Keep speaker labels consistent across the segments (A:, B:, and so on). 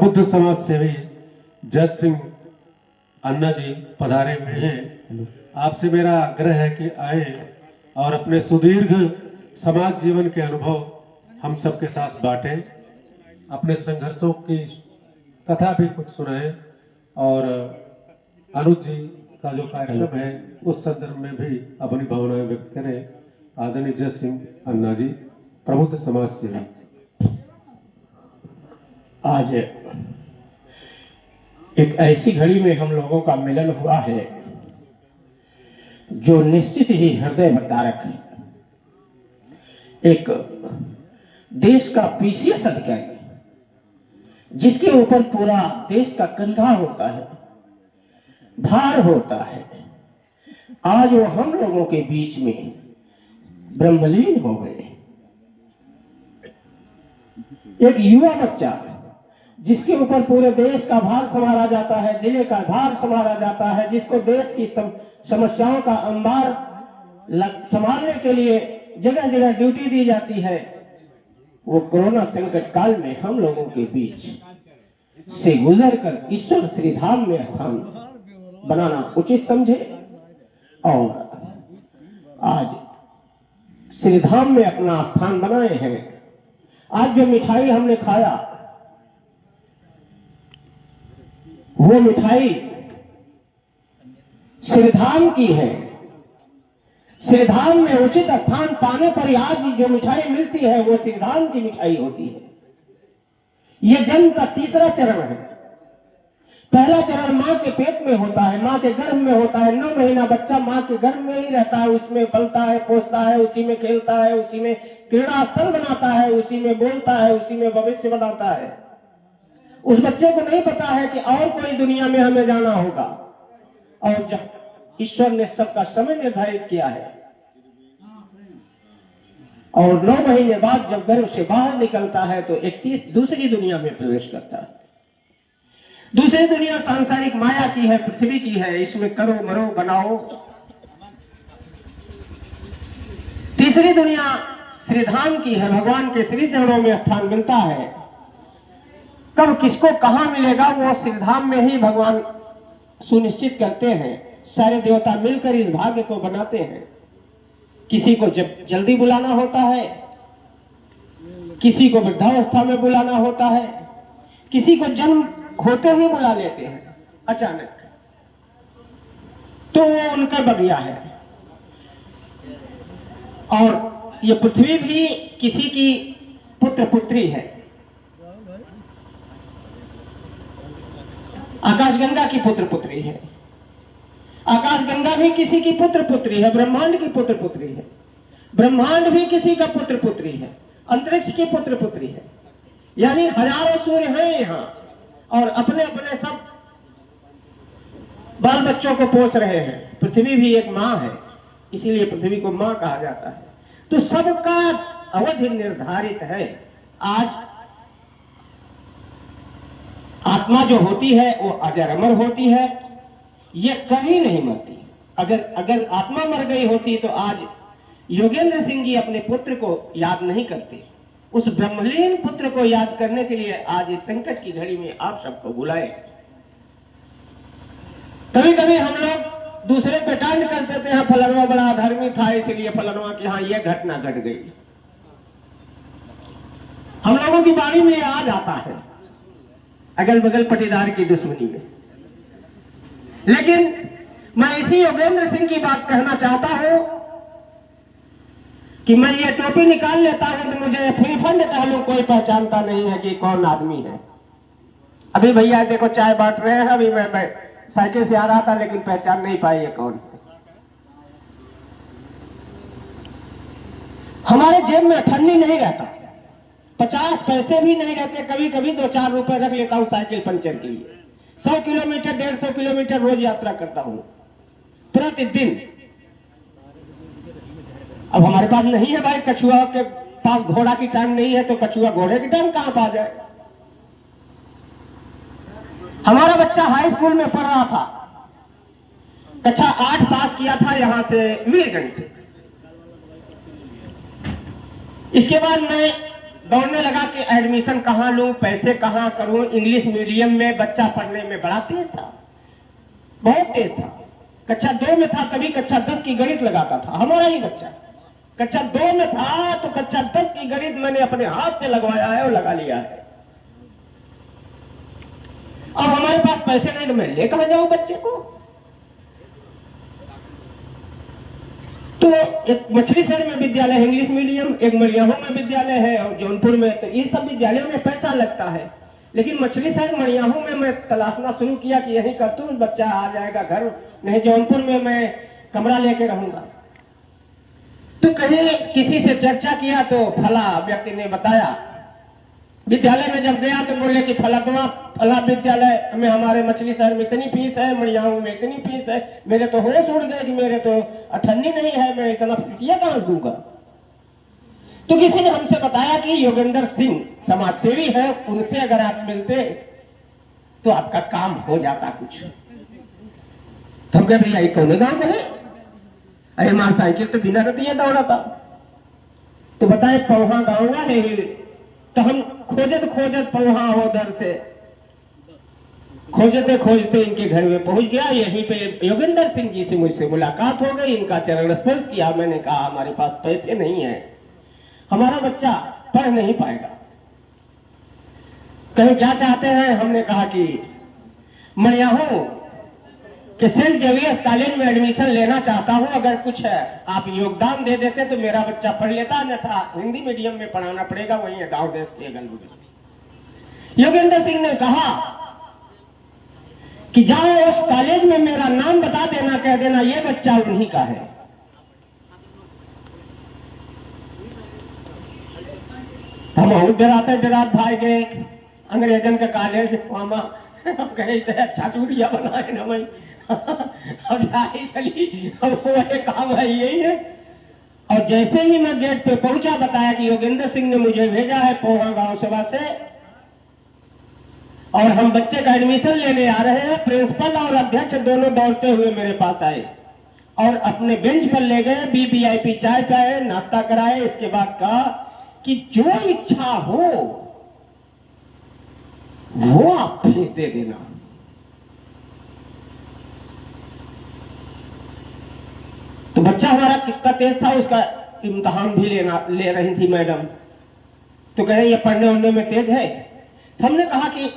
A: प्रबुद्ध समाज सेवी जस सिंह अन्ना जी पधारे हुए हैं। आपसे मेरा आग्रह है कि आए और अपने सुदीर्घ समाज जीवन के अनुभव हम सबके साथ बांटें, अपने संघर्षों की कथा भी कुछ सुनाएं और अनुज जी का जो कार्यक्रम है उस संदर्भ में भी अपनी भावनाएं व्यक्त करें। आदरणीय जस सिंह अन्ना जी, प्रबुद्ध समाज सेवी।
B: आज एक ऐसी घड़ी में हम लोगों का मिलन हुआ है जो निश्चित ही हृदय भंडारक है। एक देश का पीसीएस अधिकारी जिसके ऊपर पूरा देश का कंधा होता है, भार होता है, आज वो हम लोगों के बीच में ब्रह्मलीन हो गए। एक युवा बच्चा जिसके ऊपर पूरे देश का भार संभाला जाता है, जिले का भार संभाला जाता है, जिसको देश की समस्याओं का अंबार संभालने के लिए जगह जगह ड्यूटी दी जाती है, वो कोरोना संकट काल में हम लोगों के बीच से गुजरकर ईश्वर श्रीधाम में स्थान बनाना उचित समझे और आज श्रीधाम में अपना स्थान बनाए हैं। आज जो मिठाई हमने खाया वो मिठाई श्रीधाम की है। श्रीधाम में उचित स्थान पाने पर आज जो मिठाई मिलती है वो श्रीधाम की मिठाई होती है। यह जन्म का तीसरा चरण है। पहला चरण मां के पेट में होता है, मां के गर्भ में होता है। 9 महीना बच्चा मां के गर्भ में ही रहता है, उसमें पलता है, पोसता है, उसी में खेलता है, उसी में क्रीड़ा स्थल बनाता है, उसी में बोलता है, उसी में भविष्य बनाता है। उस बच्चे को नहीं पता है कि और कोई दुनिया में हमें जाना होगा। और जब ईश्वर ने सबका समय निर्धारित किया है और 9 महीने बाद जब गर्भ से बाहर निकलता है तो 31 दूसरी दुनिया में प्रवेश करता है। दूसरी दुनिया सांसारिक माया की है, पृथ्वी की है, इसमें करो मरो बनाओ। तीसरी दुनिया श्रीधाम की है, भगवान के श्री चरणों में स्थान मिलता है। कब किसको कहां मिलेगा वो श्रीधाम में ही भगवान सुनिश्चित करते हैं। सारे देवता मिलकर इस भाग्य को बनाते हैं। किसी को जब जल्दी बुलाना होता है, किसी को वृद्धावस्था में बुलाना होता है, किसी को जन्म होते ही बुला लेते हैं अचानक, तो वो उनका बगिया है। और ये पृथ्वी भी किसी की पुत्र पुत्री है। आकाशगंगा की पुत्र पुत्री है। आकाशगंगा भी किसी की पुत्र पुत्री है। ब्रह्मांड की पुत्र पुत्री है। ब्रह्मांड भी किसी का पुत्र पुत्री है। अंतरिक्ष की पुत्र पुत्री है। यानी हजारों सूर्य हैं यहां और अपने अपने सब बाल बच्चों को पोस रहे हैं। पृथ्वी भी एक मां है, इसीलिए पृथ्वी को मां कहा जाता है। तो सबका अवधि निर्धारित है। आज आत्मा जो होती है वो अजर अमर होती है, ये कभी नहीं मरती। अगर आत्मा मर गई होती तो आज योगेंद्र सिंह जी अपने पुत्र को याद नहीं करते। उस ब्रह्मलीन पुत्र को याद करने के लिए आज इस संकट की घड़ी में आप सबको बुलाए। कभी कभी हम लोग दूसरे पे डांट कर देते हैं, फलनवा बड़ा अधर्मी था इसलिए फलनवा की यहां यह घटना घट गई। हम लोगों की वाणी में आ जाता है अगल बगल पटीदार की दुश्मनी में। लेकिन मैं इसी योगेंद्र सिंह की बात कहना चाहता हूं कि मैं ये टोपी निकाल लेता हूं तो मुझे फिरफंड टहलूं, कोई पहचानता नहीं है कि कौन आदमी है। अभी भैया देखो चाय बांट रहे हैं, अभी मैं साइकिल से आ रहा था लेकिन पहचान नहीं पाई ये कौन है। हमारे जेब में अठन्नी नहीं रहता, 50 पैसे भी नहीं रहते। कभी कभी 2-4 रुपए रख लेता हूं साइकिल पंचर के लिए। 100 किलोमीटर 150 किलोमीटर रोज यात्रा करता हूं प्रतिदिन। अब हमारे पास नहीं है भाई, कछुआ के पास घोड़ा की टांग नहीं है तो कछुआ घोड़े की टांग कहां पा जाए। हमारा बच्चा हाई स्कूल में पढ़ रहा था, कक्षा 8 पास किया था यहां से वीरगंज से। इसके बाद मैं दौड़ने लगा कि एडमिशन कहाँ लूं, पैसे कहाँ करूं। इंग्लिश मीडियम में बच्चा पढ़ने में बड़ा तेज था, बहुत तेज था। कक्षा 2 में था तभी कक्षा 10 की गणित लगाता था। हमारा ही बच्चा कक्षा 2 में था तो कक्षा 10 की गणित मैंने अपने हाथ से लगवाया है और लगा लिया है। अब हमारे पास पैसे नहीं तो मैं ले कहां जाऊं बच्चे को। तो एक मछली शहर में विद्यालय है इंग्लिश मीडियम, एक मड़ियाहू में विद्यालय है और जौनपुर में। तो इन सब विद्यालयों में पैसा लगता है, लेकिन मछली शहर मड़ियाहू में मैं तलाशना शुरू किया कि यहीं कर दूं, बच्चा आ जाएगा घर, नहीं जौनपुर में मैं कमरा लेके रहूंगा। तो कहीं किसी से चर्चा किया तो फला व्यक्ति ने बताया। विद्यालय में जब गया तो बोले कि फला विद्यालय में हमारे मछली शहर में इतनी फीस है, मड़ियाहू में इतनी फीस है। मेरे तो होश उड़ गए कि मेरे तो अठन्नी नहीं है, मैं इतना फीसिया कहां दूंगा। तो किसी ने हमसे बताया कि योगेंद्र सिंह समाज सेवी है, उनसे अगर आप मिलते तो आपका काम हो जाता कुछ। तो हम कहे भैया कौन गांव में है? अरे मां साइकिल तो बिना रतिया दौड़ा था। तो बताए पौहा गांव है। तो हम खोजत पौहा हो दर से खोजते खोजते इनके घर में पहुंच गया। यहीं पे योगेंद्र सिंह जी से मुझसे मुलाकात हो गई, इनका चरण स्पर्श किया। मैंने कहा हमारे पास पैसे नहीं है, हमारा बच्चा पढ़ नहीं पाएगा, कहीं क्या चाहते हैं? हमने कहा कि मड़ियाहू कि सेंट जेवियर्स कॉलेज में एडमिशन लेना चाहता हूं, अगर कुछ है आप योगदान दे देते तो मेरा बच्चा पढ़ लेता, अन्यथा हिंदी मीडियम में पढ़ाना पड़ेगा, वहीं है गांव देश के अगल बगल। योगेंद्र सिंह ने कहा कि जाओ उस कॉलेज में मेरा नाम बता देना, कह देना ये बच्चा उन्हीं का है। हम डरात भाई गए अंग्रेजन के कॉलेज मामा कहे अच्छा चूड़िया बनाए ना भाई। अब जाए चली, अब वो काम है यही है। और जैसे ही मैं गेट पे पहुंचा बताया कि योगेंद्र सिंह ने मुझे भेजा है पोहा गांव सभा से और हम बच्चे का एडमिशन लेने आ रहे हैं। प्रिंसिपल और अध्यक्ष दोनों दौड़ते हुए मेरे पास आए और अपने बेंच पर ले गए, वीवीआईपी चाय पिलाए, नाश्ता कराए। इसके बाद कहा कि जो इच्छा हो वो आप फीस दे देना। तो बच्चा हमारा कितना तेज था, उसका इम्तिहान भी ले रही थी मैडम। तो कहे ये पढ़ने उड़ने में तेज है। तो हमने कहा कि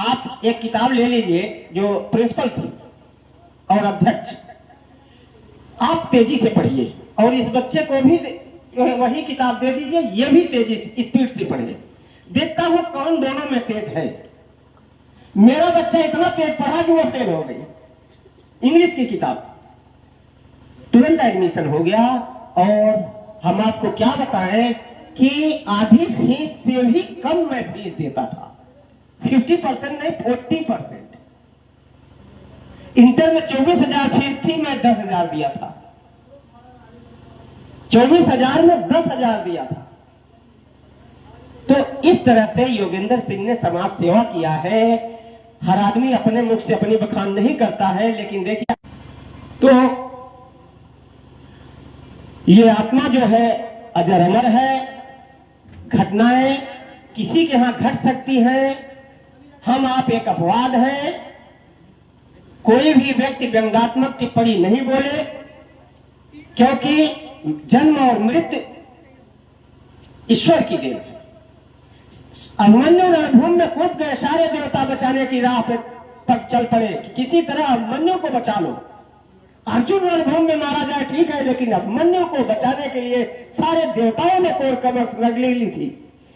B: आप एक किताब ले लीजिए, जो प्रिंसिपल थी और अध्यक्ष, आप तेजी से पढ़िए और इस बच्चे को भी वही किताब दे दीजिए, ये भी तेजी स्पीड से पढ़िए, देखता हूं कौन दोनों में तेज है। मेरा बच्चा इतना तेज पढ़ा कि वो फेल हो गई इंग्लिश की किताब। तुरंत एडमिशन हो गया और हम आपको क्या बताएं कि आधी फीस से भी कम मैं फीस देता था, 50% नहीं 40%। इंटर में 24,000 फीस थी, मैं 10,000 दिया था। 24,000 में 10,000 दिया था। तो इस तरह से योगेंद्र सिंह ने समाज सेवा किया है। हर आदमी अपने मुख से अपनी बखान नहीं करता है, लेकिन देखिए तो ये आत्मा जो है अजर अमर है। घटनाएं किसी के यहां घट सकती हैं, हम आप एक अपवाद हैं। कोई भी व्यक्ति व्यंग्यात्मक टिप्पणी नहीं बोले, क्योंकि जन्म और मृत्यु ईश्वर की देन है। अभिमन्यु रणभूमि में कूद गए, सारे देवता बचाने की राह पे तक चल पड़े कि किसी तरह अभिमन्यु को बचा लो। अर्जुन रणभूमि में मारा जाए ठीक है, लेकिन अभिमन्यु को बचाने के लिए सारे देवताओं ने कोर कमर रगड़ी ली थी।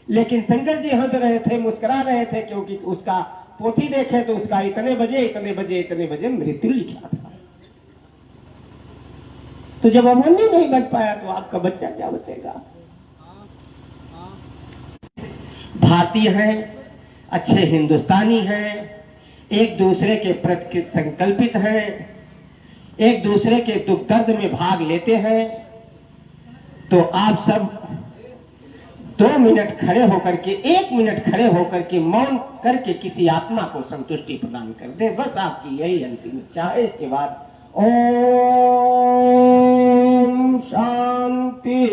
B: लेकिन शंकर जी हंस रहे थे, मुस्कुरा रहे थे, क्योंकि उसका पोथी देखे तो उसका इतने बजे मृत्यु लिखा था। तो जब अभिमन्यु नहीं बच पाया तो आपका बच्चा क्या बचेगा? भारतीय हैं, अच्छे हिंदुस्तानी हैं, एक दूसरे के प्रति संकल्पित हैं, एक दूसरे के दुख दर्द में भाग लेते हैं। तो आप सब 2 मिनट खड़े होकर के, 1 मिनट खड़े होकर के मौन करके किसी आत्मा को संतुष्टि प्रदान कर दे। बस आपकी यही अंतिम इच्छा है। इसके बाद ओम शांति।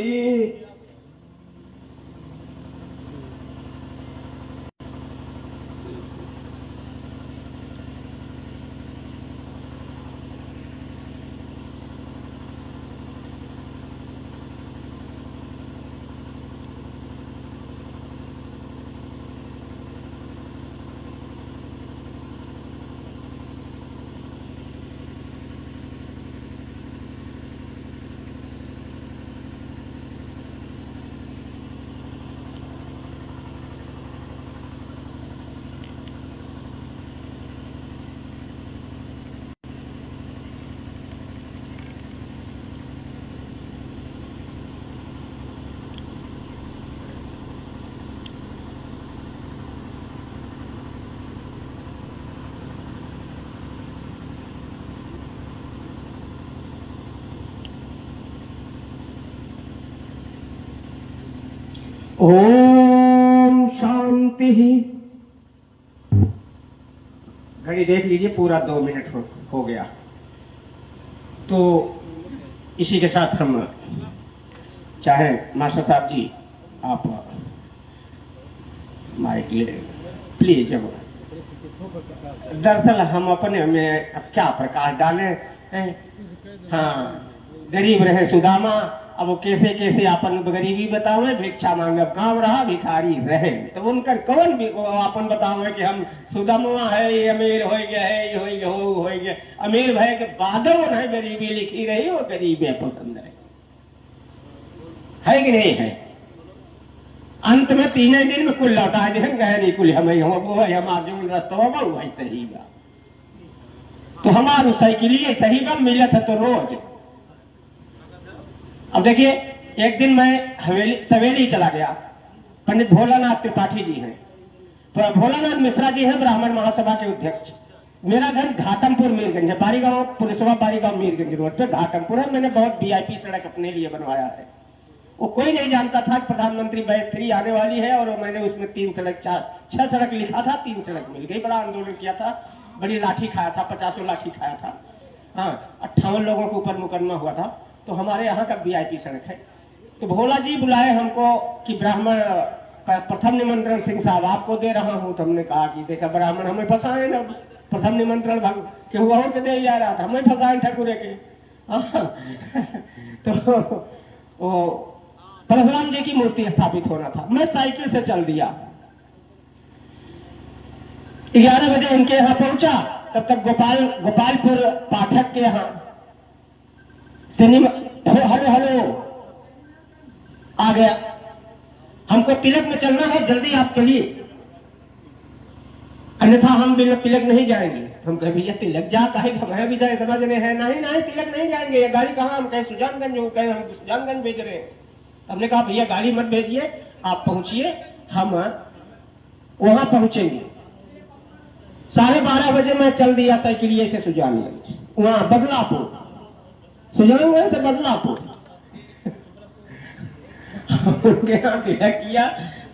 B: ओम शांति। घड़ी देख लीजिए, पूरा 2 मिनट हो गया। तो इसी के साथ हम चाहे मास्टर साहब जी आप माइक ले प्लीज। अब दरअसल हम अपने में अब क्या प्रकाश डालें। हाँ, गरीब रहे सुदामा, अब वो कैसे कैसे अपन गरीबी बतावे, भिक्षा मांगे काम रहा भिखारी रहे, तो उनका कौन भी अपन बतावे कि हम सुदामा है, ये अमीर हो गया है, ये हो गया अमीर भय के बादों है गरीबी लिखी रही, वो गरीबी पसंद है कि नहीं है। अंत में 3 दिन में कुल लौटा दे गए नहीं कुल हमें वो है हमारा जो रस्तों में वही सही बा। तो हमारू साइकिलिए सही बा मिलत है तो रोज। अब देखिए, एक दिन मैं सवेली चला गया। पंडित भोलानाथ त्रिपाठी जी हैं, तो भोलानाथ मिश्रा जी हैं ब्राह्मण महासभा के अध्यक्ष। मेरा घर घाटमपुर मीरगंज है, बारीगांव पुलिसवा बारीगांव मीरगंज रोड पे घाटमपुर है। मैंने बहुत वीआईपी सड़क अपने लिए बनवाया है। वो कोई नहीं जानता था कि प्रधानमंत्री बैच 3 आने वाली है, और मैंने उसमें 3 सड़क 6 सड़क लिखा था, 3 सड़क मिल गई। बड़ा आंदोलन किया था, बड़ी लाठी खाया था, 50 लाठी खाया था। हाँ, 58 लोगों के ऊपर मुकदमा हुआ था। तो हमारे यहाँ का वीआईपी सड़क है। तो भोला जी बुलाए हमको कि ब्राह्मण प्रथम निमंत्रण सिंह साहब आपको दे रहा हूं। तो हमने कहा कि देखा ब्राह्मण हमें फंसाए ना, प्रथम निमंत्रण के हुआ हो के दे जा रहा था, हमें फंसाए ठाकुरे के। तो वो परशुराम जी की मूर्ति स्थापित होना था। मैं साइकिल से चल दिया, 11 बजे उनके यहाँ पहुंचा। तब तक गोपालपुर पाठक के यहाँ सिनेमा हेलो आ गया। हमको तिलक में चलना है, जल्दी आप चलिए, अन्यथा हम बिना तिलक नहीं जाएंगे। हम कहे भैया तिलक जाता है, हमें भी समझने हैं। नहीं तिलक नहीं जाएंगे, ये गाड़ी कहाँ। हम कहे सुजानगंज, वो कहे हम सुजानगंज भेज रहे हैं। हमने कहा भैया गाड़ी मत भेजिए, आप पहुंचिए, हम वहां पहुंचेंगे। 12:30 बजे मैं चल दिया साइकिलिए से सुजानगंज, वहां बदलापुर, सुजानगंज से बदलापुर। उनके यहाँ तिलक किया।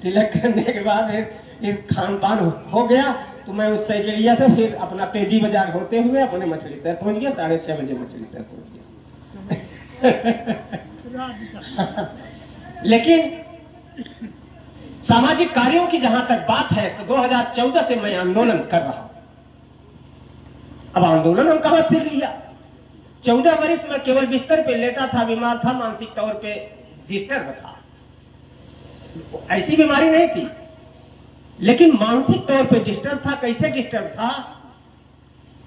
B: तिलक करने के बाद एक खान पान हो गया। तो मैं उस साइकिलिया से फिर अपना तेजी बाजार होते हुए अपने मछली शहर पहुंच गया। 6:30 बजे मछली शहर पहुंच गया। लेकिन सामाजिक कार्यों की जहां तक बात है, तो 2014 से मैं आंदोलन कर रहा हूं। अब आंदोलन हम कहां से लिया। 14 वर्ष में केवल बिस्तर पे लेटा था, बीमार था, मानसिक तौर पे डिस्टर्ब था। ऐसी बीमारी नहीं थी, लेकिन मानसिक तौर पे डिस्टर्ब था। कैसे डिस्टर्ब था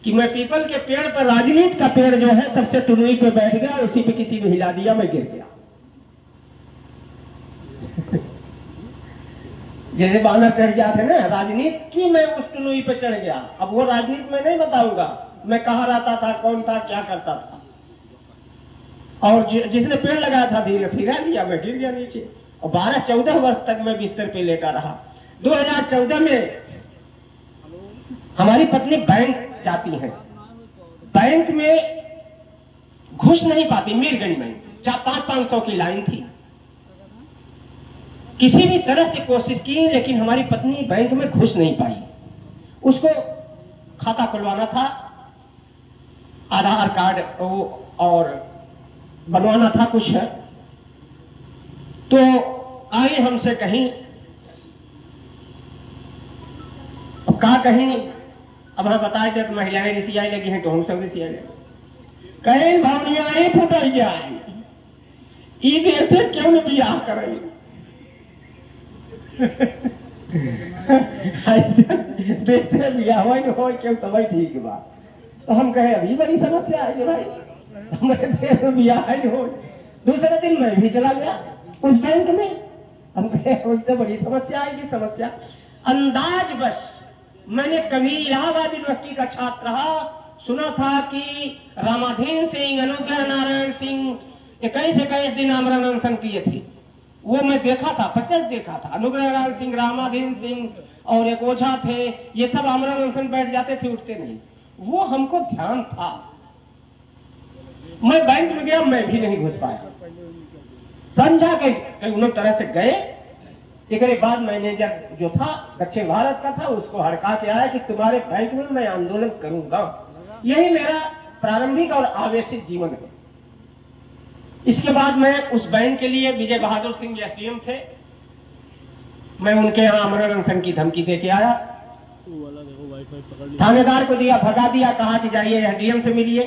B: कि मैं पीपल के पेड़ पर, राजनीति का पेड़ जो है, सबसे टुनई पे बैठ गया, उसी पे किसी ने हिला दिया, मैं गिर गया। जैसे बानर चढ़ जाते ना राजनीति की, मैं उस टुनई पे चढ़ गया। अब वो राजनीति में नहीं बताऊंगा मैं कहां रहता था, कौन था, क्या करता था। और जिसने पेड़ लगाया था धीरे फिरा लिया, मैं गिर गया नीचे। और 12-14 वर्ष तक मैं बिस्तर पे लेटा रहा। 2014 में हमारी पत्नी बैंक जाती है, बैंक में घुस नहीं पाती। मीरगंज में 500-500 की लाइन थी। किसी भी तरह से कोशिश की, लेकिन हमारी पत्नी बैंक में घुस नहीं पाई। उसको खाता खुलवाना था, आधार कार्ड और बनवाना था कुछ है। तो आए हमसे कहीं, अब कहा कहीं, अब हम बताए थे तो महिलाएं रिसियाई लगी हैं, तो हम सब रिसियाई लगे। कहीं भावनियाएं फुटाई जाए, ई देश से क्यों न बियाह करें। देश से बियाह हो क्यों, तो भाई ठीक बा। तो हम कहे अभी बड़ी समस्या है भाई, हमारे देश में बियाह हो। दूसरे दिन मैं भी चला गया उस बैंक में। हम कहे उससे बड़ी समस्या आएगी। समस्या अंदाज बस, मैंने कभी इलाहाबाद यूनिवर्सिटी का छात्र रहा, सुना था कि रामाधीन सिंह, अनुग्रह नारायण सिंह 21 दिन आमरण अनशन किए थे। वो मैं देखा था, 50 देखा था। अनुग्रह नारायण सिंह, रामाधीन सिंह और एक ओझा थे, ये सब आमरण अनशन बैठ जाते थे, उठते नहीं। वो हमको ध्यान था। मैं बैंक में गया, मैं भी नहीं घुस पाया। समझा के उन्होंने तरह से गए एक बाद मैनेजर जो था दक्षिण भारत का था, उसको हड़का के आया कि तुम्हारे बैंक में मैं आंदोलन करूंगा। यही मेरा प्रारंभिक और आवेशित जीवन है। इसके बाद मैं उस बैंक के लिए, विजय बहादुर सिंह एसडीएम थे, मैं उनके यहां आमरण अनशन की धमकी दे के आया, थानेदार को दिया, भगा दिया, कहा कि जाइए एसडीएम से मिलिए।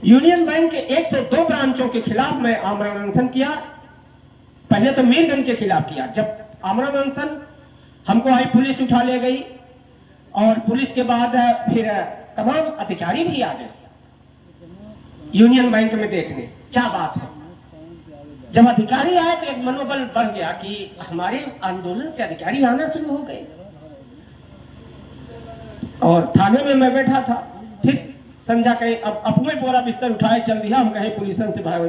B: यूनियन बैंक के 102 ब्रांचों के खिलाफ मैं आमरण अनशन किया। पहले तो मीरगंज के खिलाफ किया। जब आमरण अनशन हमको आई, पुलिस उठा ले गई, और पुलिस के बाद फिर तमाम अधिकारी भी आ गए यूनियन बैंक में देखने क्या बात है। जब अधिकारी आए तो एक मनोबल बढ़ गया कि हमारे आंदोलन से अधिकारी आना शुरू हो गए। और थाने में मैं बैठा था, फिर संजा कहे अब अपने पूरा बिस्तर उठाए चल दिया। हम कहे पुलिसन से भाग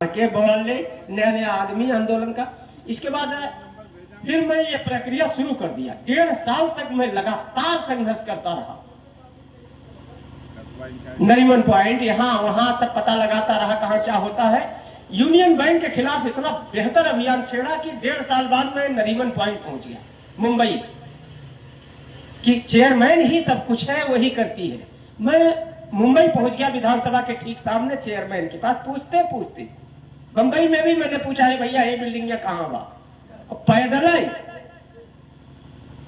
B: के बोल ले, नया नया आदमी आंदोलन का। इसके बाद फिर मैं ये प्रक्रिया शुरू कर दिया। 1.5 साल तक मैं लगातार संघर्ष करता रहा। नरीमन पॉइंट यहां वहां सब पता लगाता रहा, कहां क्या होता है। यूनियन बैंक के खिलाफ इतना बेहतर अभियान छेड़ा कि 1.5 साल बाद मैं नरीमन पॉइंट पहुंच गया, मुंबई, कि चेयरमैन ही सब कुछ है, वही करती है। मैं मुंबई पहुंच गया, विधानसभा के ठीक सामने चेयरमैन के पास पूछते पूछते। बंबई में भी मैंने पूछा है, भैया ये बिल्डिंग या कहां हुआ, पैदल है।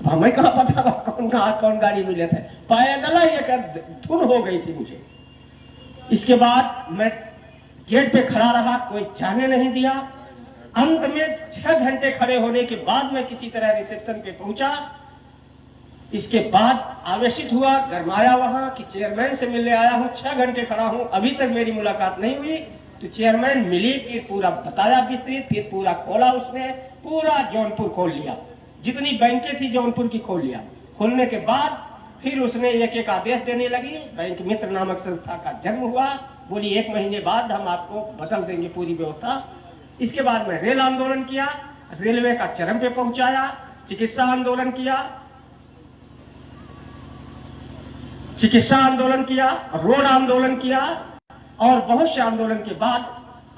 B: हमें कहां पता कौन गाड़ी मिले थे, पैदल है, धुन हो गई थी मुझे। इसके बाद मैं गेट पे खड़ा रहा, कोई जाने नहीं दिया। अंत में 6 घंटे खड़े होने के बाद मैं किसी तरह रिसेप्शन पे पहुंचा। इसके बाद आवेशित हुआ, गरमाया वहां कि चेयरमैन से मिलने आया हूं, 6 घंटे खड़ा हूं, अभी तक मेरी मुलाकात नहीं हुई। तो चेयरमैन मिली, फिर पूरा बताया विस्तृत, फिर पूरा खोला उसने, पूरा जौनपुर खोल लिया, जितनी बैंकें थी जौनपुर की खोल लिया। खोलने के बाद फिर उसने एक एक आदेश देने लगी। बैंक मित्र नामक संस्था का जन्म हुआ। बोली 1 महीने बाद हम आपको बदल देंगे पूरी व्यवस्था। इसके बाद मैं रेल आंदोलन किया, रेलवे का चरम पे पहुंचाया, चिकित्सा आंदोलन किया, रोड आंदोलन किया, और बहुत से आंदोलन के बाद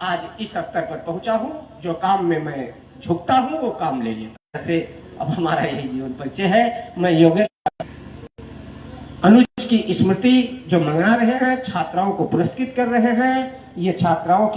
B: आज इस स्तर पर पहुंचा हूं। जो काम में मैं झुकता हूं वो काम ले लेता। ऐसे अब हमारा यही जीवन परिचय है। मैं योगेश अनुज की स्मृति जो मना रहे हैं, छात्राओं को पुरस्कृत कर रहे हैं, ये छात्राओं